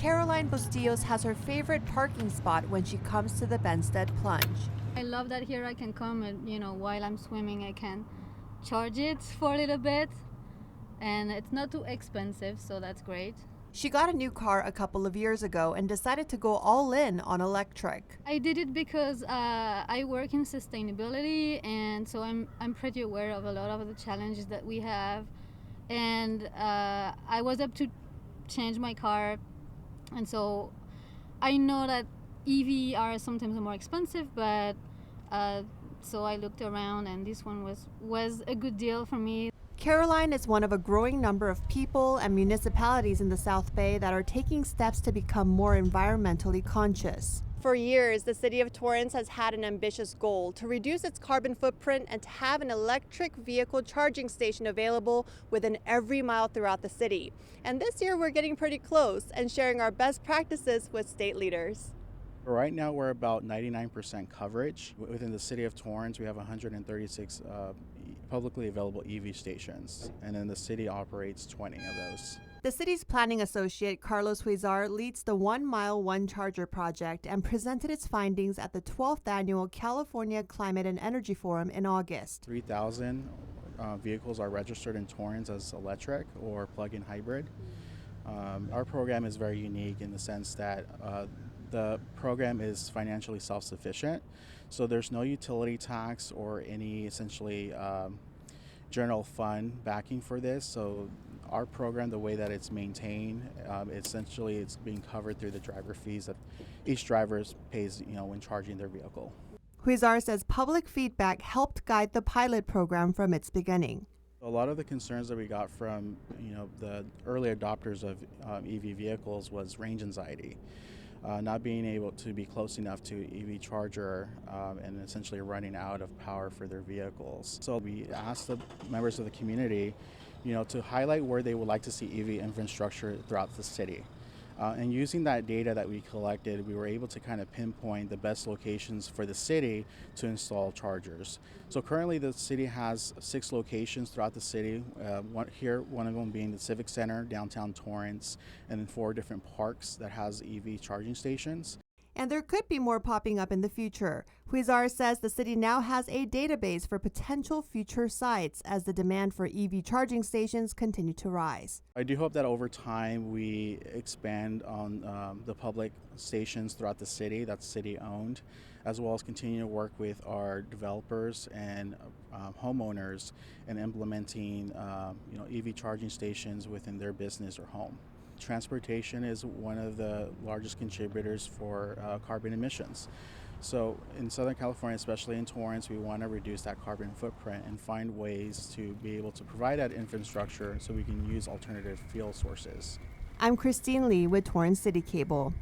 Caroline Bustillos has her favorite parking spot when she comes to the Benstead Plunge. I love that here I can come and, while I'm swimming, I can charge it for a little bit. And it's not too expensive, so that's great. She got a new car a couple of years ago and decided to go all in on electric. I did it because I work in sustainability, and so I'm pretty aware of a lot of the challenges that we have. And I was up to change my car, and so I know that EV are sometimes more expensive, but so I looked around, and this one was a good deal for me. Caroline is one of a growing number of people and municipalities in the South Bay that are taking steps to become more environmentally conscious. For years, the city of Torrance has had an ambitious goal to reduce its carbon footprint and to have an electric vehicle charging station available within every mile throughout the city. And this year, we're getting pretty close and sharing our best practices with state leaders. Right now, we're about 99% coverage. Within the city of Torrance, we have 136 publicly available EV stations, and then the city operates 20 of those. The city's planning associate, Carlos Huizar, leads the 1 Mile, 1 Charger project and presented its findings at the 12th Annual California Climate and Energy Forum in August. 3,000 vehicles are registered in Torrance as electric or plug-in hybrid. Our program is very unique in the sense that the program is financially self-sufficient, so there's no utility tax or any essentially general fund backing for this. So our program, the way that it's maintained, essentially it's being covered through the driver fees that each driver pays, when charging their vehicle. Huizar says public feedback helped guide the pilot program from its beginning. A lot of the concerns that we got from the early adopters of EV vehicles was range anxiety. Not being able to be close enough to EV charger and essentially running out of power for their vehicles. So we asked the members of the community, to highlight where they would like to see EV infrastructure throughout the city. And using that data that we collected, we were able to kind of pinpoint the best locations for the city to install chargers. So currently the city has 6 locations throughout the city, one of them being the Civic Center, downtown Torrance, and then 4 different parks that has EV charging stations. And there could be more popping up in the future. Huizar says the city now has a database for potential future sites as the demand for EV charging stations continue to rise. I do hope that over time we expand on the public stations throughout the city that's city owned, as well as continue to work with our developers and homeowners in implementing EV charging stations within their business or home. Transportation is one of the largest contributors for carbon emissions. So in Southern California, especially in Torrance, we want to reduce that carbon footprint and find ways to be able to provide that infrastructure so we can use alternative fuel sources. I'm Christine Lee with Torrance CitiCABLE.